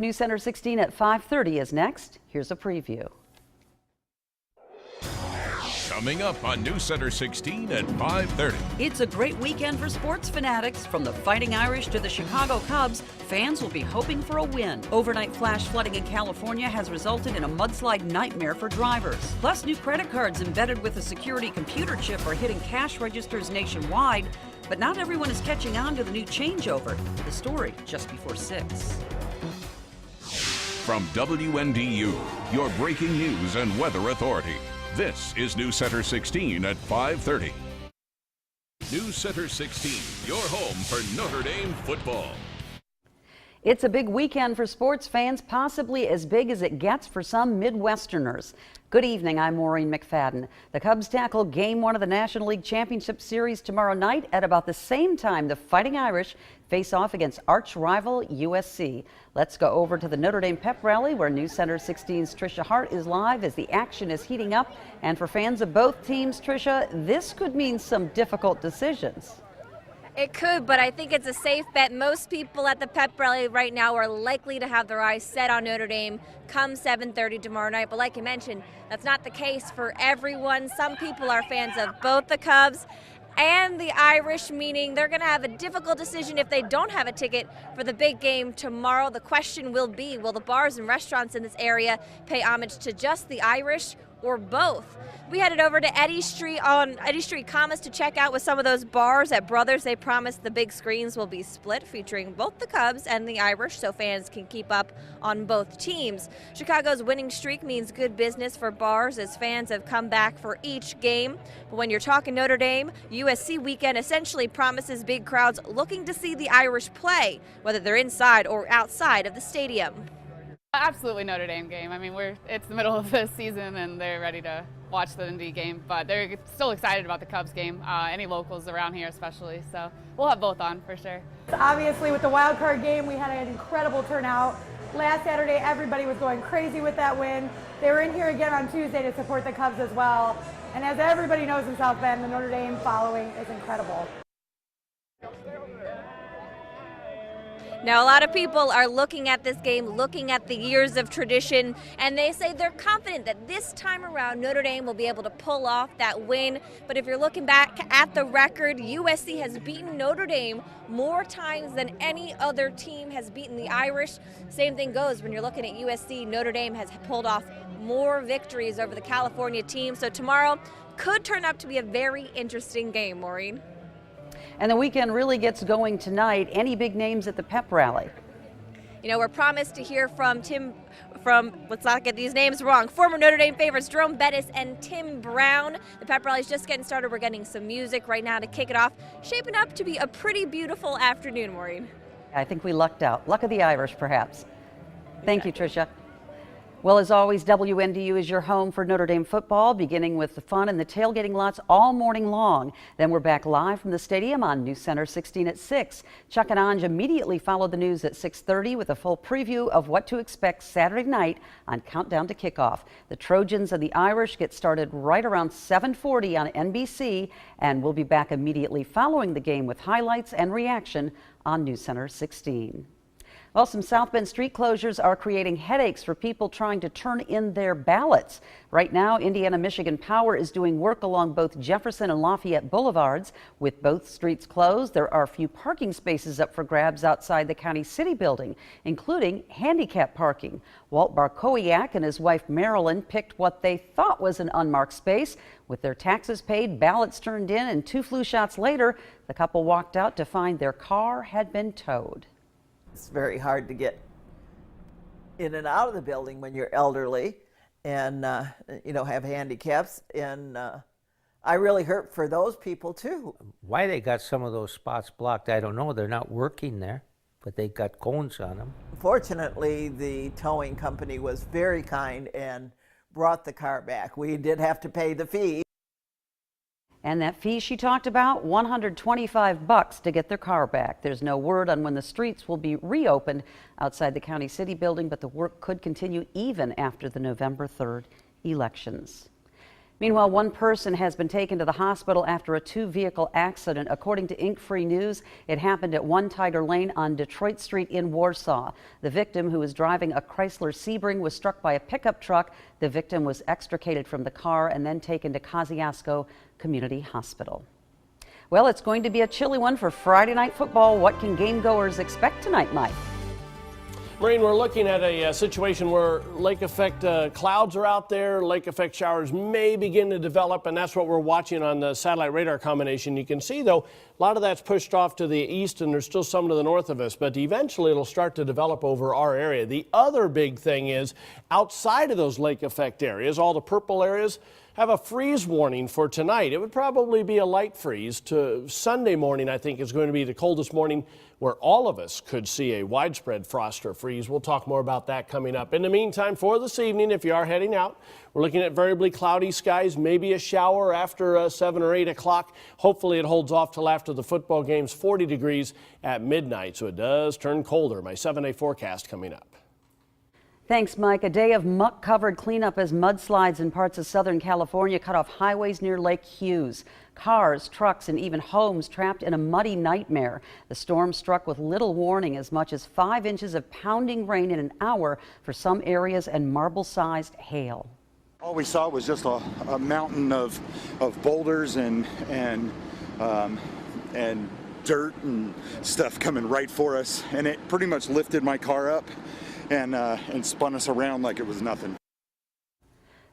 News Center 16 at 5:30 is next. Here's a preview. Coming up on News Center 16 at 5:30. It's a great weekend for sports fanatics. From the Fighting Irish to the Chicago Cubs, fans will be hoping for a win. Overnight flash flooding in California has resulted in a mudslide nightmare for drivers. Plus, new credit cards embedded with a security computer chip are hitting cash registers nationwide. But not everyone is catching on to the new changeover. The story just before 6. From WNDU, your breaking news and weather authority. This is News Center 16 at 5:30. News Center 16, your home for Notre Dame football. It's a big weekend for sports fans, possibly as big as it gets for some Midwesterners. Good evening, I'm Maureen McFadden. The Cubs tackle Game 1 of the National League Championship Series tomorrow night at about the same time the Fighting Irish face off against arch rival USC. Let's go over to the Notre Dame pep rally where News Center 16's Tricia Hart is live as the action is heating up. And for fans of both teams, Tricia, this could mean some difficult decisions. It could, but I think it's a safe bet. Most people at the pep rally right now are likely to have their eyes set on Notre Dame come 7:30 tomorrow night. But like you mentioned, that's not the case for everyone. Some people are fans of both the Cubs and the Irish, meaning they're going to have a difficult decision if they don't have a ticket for the big game tomorrow. The question will be, will the bars and restaurants in this area pay homage to just the Irish or both? We headed over to Eddy Street Commerce to check out with some of those bars at Brothers. They promised the big screens will be split, featuring both the Cubs and the Irish, so fans can keep up on both teams. Chicago's winning streak means good business for bars as fans have come back for each game. But when you're talking Notre Dame, USC weekend essentially promises big crowds looking to see the Irish play, whether they're inside or outside of the stadium. Absolutely Notre Dame game. I mean, it's the middle of the season and they're ready to watch the Indy game, but they're still excited about the Cubs game, any locals around here especially, so we'll have both on for sure. Obviously with the wild card game, we had an incredible turnout. Last Saturday, everybody was going crazy with that win. They were in here again on Tuesday to support the Cubs as well. And as everybody knows in South Bend, the Notre Dame following is incredible. Now, a lot of people are looking at this game, looking at the years of tradition, and they say they're confident that this time around Notre Dame will be able to pull off that win. But if you're looking back at the record, USC has beaten Notre Dame more times than any other team has beaten the Irish. Same thing goes when you're looking at USC. Notre Dame has pulled off more victories over the California team. So tomorrow could turn out to be a very interesting game, Maureen. And the weekend really gets going tonight. Any big names at the pep rally? You know, we're promised to hear from let's not get these names wrong, former Notre Dame favorites Jerome Bettis and Tim Brown. The pep rally's just getting started. We're getting some music right now to kick it off. Shaping up to be a pretty beautiful afternoon, Maureen. I think we lucked out. Luck of the Irish, perhaps. Thank you, Tricia. Well, as always, WNDU is your home for Notre Dame football, beginning with the fun and the tailgating lots all morning long. Then we're back live from the stadium on News Center 16 at 6. Chuck and Anj immediately followed the news at 6:30 with a full preview of what to expect Saturday night on Countdown to Kickoff. The Trojans and the Irish get started right around 7:40 on NBC, and we'll be back immediately following the game with highlights and reaction on News Center 16. Well, some South Bend street closures are creating headaches for people trying to turn in their ballots. Right now, Indiana-Michigan Power is doing work along both Jefferson and Lafayette Boulevards. With both streets closed, there are a few parking spaces up for grabs outside the County City building, including handicap parking. Walt Barkowiak and his wife Marilyn picked what they thought was an unmarked space. With their taxes paid, ballots turned in, and 2 flu shots later, the couple walked out to find their car had been towed. It's very hard to get in and out of the building when you're elderly and have handicaps, and I really hurt for those people too. Why they got some of those spots blocked, I don't know. They're not working there, but they got cones on them. Fortunately, the towing company was very kind and brought the car back. We did have to pay the fee. And that fee she talked about, $125 to get their car back. There's no word on when the streets will be reopened outside the County City building, but the work could continue even after the November 3rd elections. Meanwhile, one person has been taken to the hospital after a two-vehicle accident. According to Ink Free News, it happened at 1 Tiger Lane on Detroit Street in Warsaw. The victim, who was driving a Chrysler Sebring, was struck by a pickup truck. The victim was extricated from the car and then taken to Kosciuszko Community Hospital. Well, it's going to be a chilly one for Friday night football. What can game goers expect tonight, Mike? Maureen, we're looking at a situation where lake effect clouds are out there. Lake effect showers may begin to develop, and that's what we're watching on the satellite radar combination. You can see, though, a lot of that's pushed off to the east, and there's still some to the north of us, but eventually it'll start to develop over our area. The other big thing is outside of those lake effect areas, all the purple areas have a freeze warning for tonight. It would probably be a light freeze. To Sunday morning, I think, is going to be the coldest morning where all of us could see a widespread frost or freeze. We'll talk more about that coming up. In the meantime, for this evening, if you are heading out, we're looking at variably cloudy skies, maybe a shower after 7 or 8 o'clock. Hopefully it holds off till after the football game's 40 degrees at midnight, so it does turn colder. My 7-day forecast coming up. Thanks, Mike. A day of muck-covered cleanup as mudslides in parts of Southern California cut off highways near Lake Hughes. Cars, trucks, and even homes trapped in a muddy nightmare. The storm struck with little warning, as much as 5 inches of pounding rain in an hour for some areas and marble-sized hail. All we saw was just a mountain of boulders and dirt and stuff coming right for us, and it pretty much lifted my car up and spun us around like it was nothing.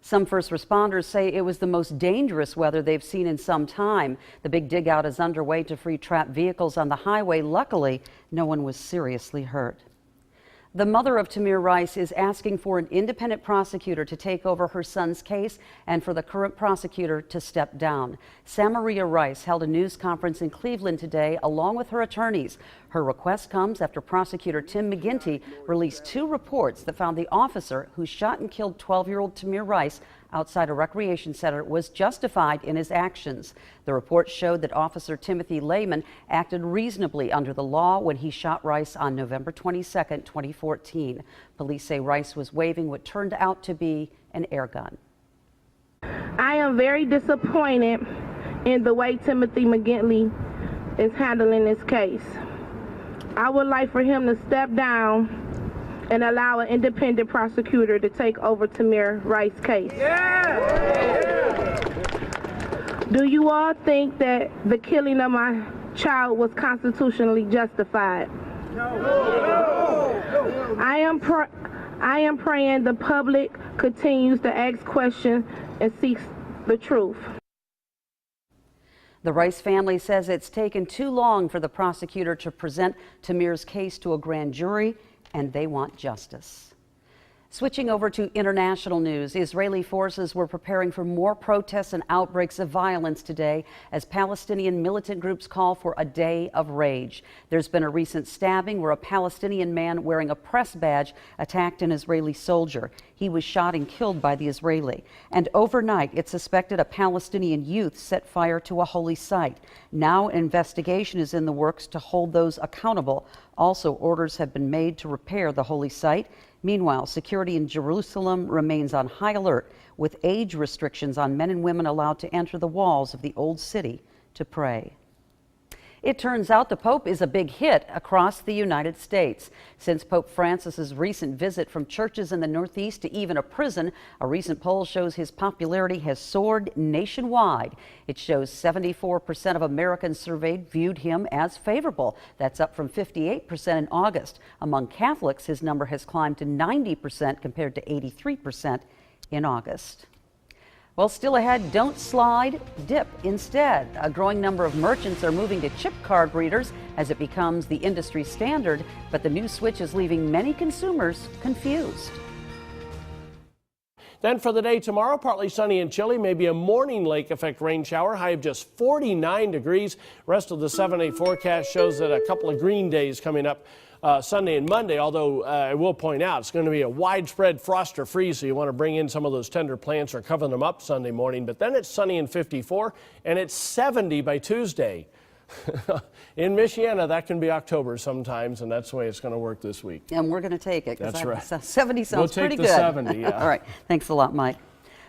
Some first responders say it was the most dangerous weather they've seen in some time. The big dig out is underway to free trapped vehicles on the highway. Luckily, no one was seriously hurt. The mother of Tamir Rice is asking for an independent prosecutor to take over her son's case and for the current prosecutor to step down. Samaria Rice held a news conference in Cleveland today along with her attorneys. Her request comes after prosecutor Tim McGinty released 2 reports that found the officer who shot and killed 12-year-old Tamir Rice outside a recreation center was justified in his actions. The report showed that Officer Timothy Lehman acted reasonably under the law when he shot Rice on November 22, 2014. Police say Rice was waving what turned out to be an air gun. I am very disappointed in the way Timothy McGinty is handling this case. I would like for him to step down and allow an independent prosecutor to take over Tamir Rice's case. Do you all think that the killing of my child was constitutionally justified? No. I am praying the public continues to ask questions and seeks the truth. The Rice family says it's taken too long for the prosecutor to present Tamir's case to a grand jury, and they want justice. Switching over to international news, Israeli forces were preparing for more protests and outbreaks of violence today as Palestinian militant groups call for a day of rage. There's been a recent stabbing where a Palestinian man wearing a press badge attacked an Israeli soldier. He was shot and killed by the Israeli. And overnight, it's suspected a Palestinian youth set fire to a holy site. Now, an investigation is in the works to hold those accountable. Also, orders have been made to repair the holy site. Meanwhile, security in Jerusalem remains on high alert, with age restrictions on men and women allowed to enter the walls of the old city to pray. It turns out the Pope is a big hit across the United States. Since Pope Francis's recent visit from churches in the Northeast to even a prison, a recent poll shows his popularity has soared nationwide. It shows 74% of Americans surveyed viewed him as favorable. That's up from 58% in August. Among Catholics, his number has climbed to 90% compared to 83% in August. Well, still ahead, don't slide, dip instead. A growing number of merchants are moving to chip card readers as it becomes the industry standard, but the new switch is leaving many consumers confused. Then for the day tomorrow, partly sunny and chilly, maybe a morning lake effect rain shower, high of just 49 degrees. Rest of the 7-day forecast shows that a couple of green days coming up Sunday and Monday, although I will point out it's going to be a widespread frost or freeze, so you want to bring in some of those tender plants or cover them up Sunday morning. But then it's sunny and 54, and it's 70 by Tuesday. In Michiana, that can be October sometimes, and that's the way it's going to work this week. And we're going to take it. That's right. 70 sounds we'll take pretty the good. 70, yeah. All right. Thanks a lot, Mike.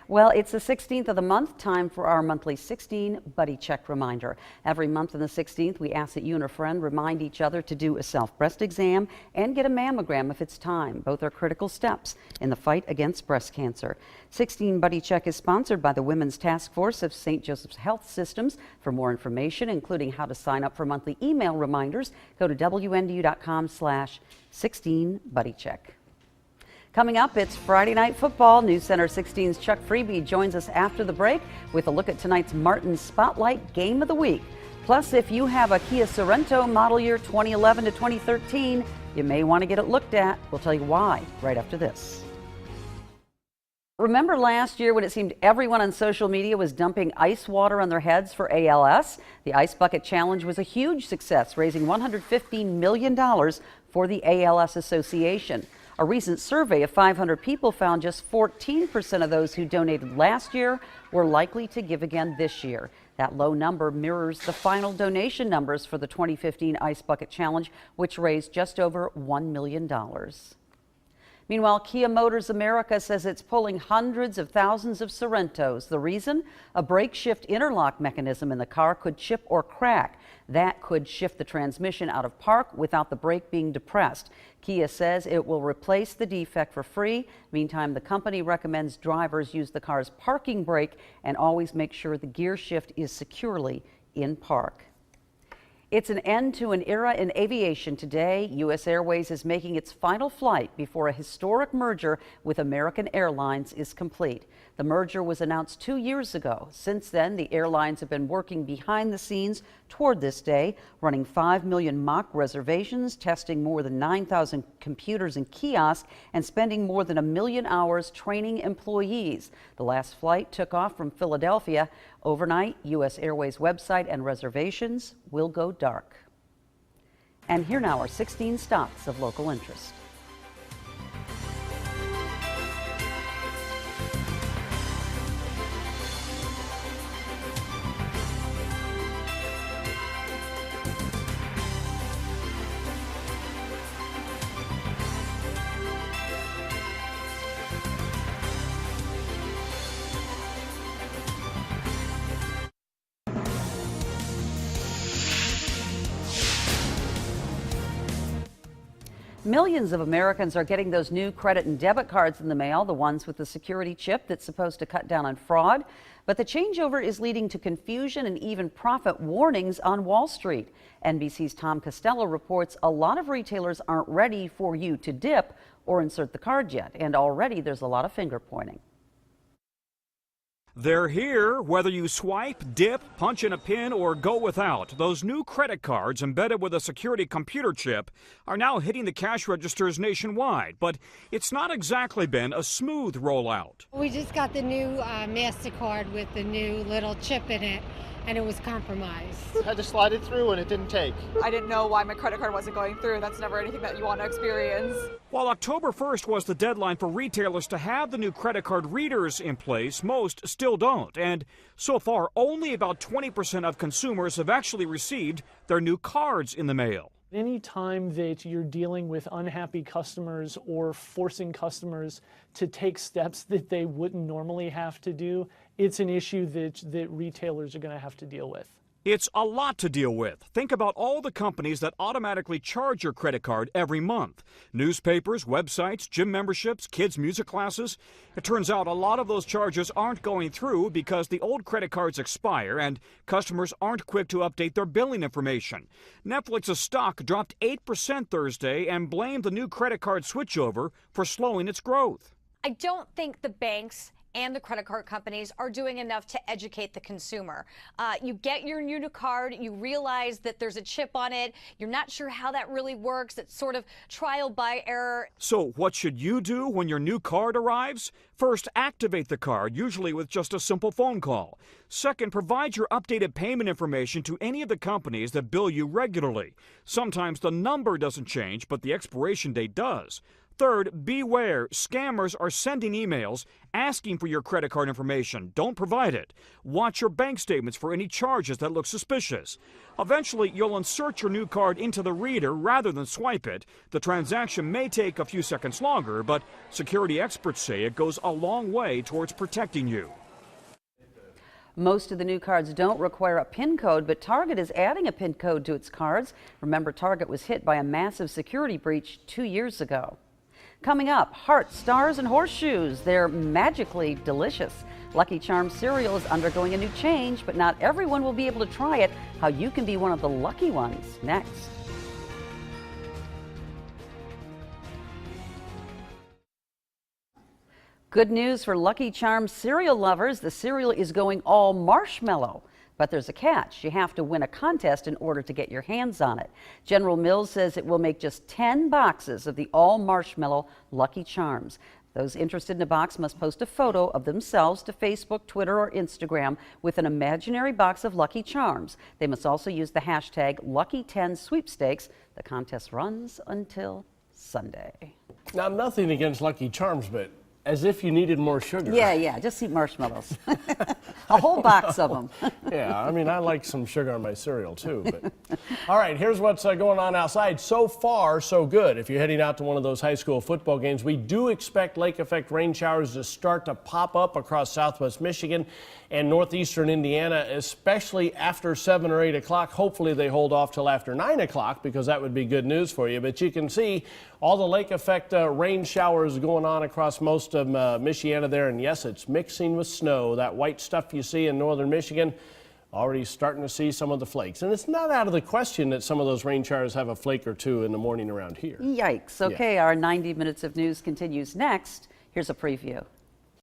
Well, it's the 16th of the month, time for our monthly 16 Buddy Check reminder. Every month on the 16th, we ask that you and a friend remind each other to do a self-breast exam and get a mammogram if it's time. Both are critical steps in the fight against breast cancer. 16 Buddy Check is sponsored by the Women's Task Force of St. Joseph's Health Systems. For more information, including how to sign up for monthly email reminders, go to WNDU.com/16BuddyCheck. Coming up, it's Friday Night Football. News Center 16's Chuck Freeby joins us after the break with a look at tonight's Martin Spotlight Game of the Week. Plus, if you have a Kia Sorento model year 2011 to 2013, you may want to get it looked at. We'll tell you why right after this. Remember last year when it seemed everyone on social media was dumping ice water on their heads for ALS? The Ice Bucket Challenge was a huge success, raising $115 million for the ALS Association. A recent survey of 500 people found just 14% of those who donated last year were likely to give again this year. That low number mirrors the final donation numbers for the 2015 Ice Bucket Challenge, which raised just over $1 million. Meanwhile, Kia Motors America says it's pulling hundreds of thousands of Sorentos. The reason? A brake shift interlock mechanism in the car could chip or crack. That could shift the transmission out of park without the brake being depressed. Kia says it will replace the defect for free. Meantime, the company recommends drivers use the car's parking brake and always make sure the gear shift is securely in park. It's an end to an era in aviation today. U.S. Airways is making its final flight before a historic merger with American Airlines is complete. The merger was announced 2 years ago. Since then, the airlines have been working behind the scenes toward this day, running 5 million mock reservations, testing more than 9,000 computers and kiosks, and spending more than 1 million hours training employees. The last flight took off from Philadelphia. Overnight, U.S. Airways website and reservations will go dark. And here now are 16 stops of local interest. Millions of Americans are getting those new credit and debit cards in the mail, the ones with the security chip that's supposed to cut down on fraud. But the changeover is leading to confusion and even profit warnings on Wall Street. NBC's Tom Costello reports a lot of retailers aren't ready for you to dip or insert the card yet, and already there's a lot of finger pointing. They're here, whether you swipe, dip, punch in a pin, or go without. Those new credit cards embedded with a security computer chip are now hitting the cash registers nationwide, but it's not exactly been a smooth rollout. We just got the new MasterCard with the new little chip in it, and it was compromised. I had to slide it through and it didn't take. I didn't know why my credit card wasn't going through. That's never anything that you want to experience. While October 1st was the deadline for retailers to have the new credit card readers in place, most still don't. And so far, only about 20% of consumers have actually received their new cards in the mail. Any time that you're dealing with unhappy customers or forcing customers to take steps that they wouldn't normally have to do, it's an issue that retailers are going to have to deal with. It's a lot to deal with. Think about all the companies that automatically charge your credit card every month. Newspapers, websites, gym memberships, kids' music classes. It turns out a lot of those charges aren't going through because the old credit cards expire and customers aren't quick to update their billing information. Netflix's stock dropped 8% Thursday and blamed the new credit card switchover for slowing its growth. I don't think the banks and the credit card companies are doing enough to educate the consumer. You get your new card, you realize that there's a chip on it, you're not sure how that really works, it's sort of trial by error. So what should you do when your new card arrives? First, activate the card, usually with just a simple phone call. Second, provide your updated payment information to any of the companies that bill you regularly. Sometimes the number doesn't change, but the expiration date does. Third, beware. Scammers are sending emails asking for your credit card information. Don't provide it. Watch your bank statements for any charges that look suspicious. Eventually, you'll insert your new card into the reader rather than swipe it. The transaction may take a few seconds longer, but security experts say it goes a long way towards protecting you. Most of the new cards don't require a PIN code, but Target is adding a PIN code to its cards. Remember, Target was hit by a massive security breach 2 years ago. Coming up, hearts, stars, and horseshoes. They're magically delicious. Lucky Charms cereal is undergoing a new change, but not everyone will be able to try it. How you can be one of the lucky ones. Next. Good news for Lucky Charms cereal lovers. The cereal is going all marshmallow. But there's a catch. You have to win a contest in order to get your hands on it. General Mills says it will make just 10 boxes of the all marshmallow Lucky Charms. Those interested in a box must post a photo of themselves to Facebook, Twitter, or Instagram with an imaginary box of Lucky Charms. They must also use the hashtag Lucky10 sweepstakes. The contest runs until Sunday. Now, nothing against Lucky Charms, but as if you needed more sugar. Yeah, just eat marshmallows. A whole box of them. Yeah, I mean, I like some sugar on my cereal too. But all right, here's what's going on outside. So far, so good. If you're heading out to one of those high school football games, we do expect lake effect rain showers to start to pop up across southwest Michigan and northeastern Indiana, especially after 7 or 8 o'clock. Hopefully they hold off till after 9 o'clock because that would be good news for you. But you can see all the lake effect rain showers going on across most of Michiana there. And yes, it's mixing with snow. That white stuff you see in northern Michigan, already starting to see some of the flakes. And it's not out of the question that some of those rain showers have a flake or two in the morning around here. Yikes. Okay, Our 90 minutes of news continues next. Here's a preview.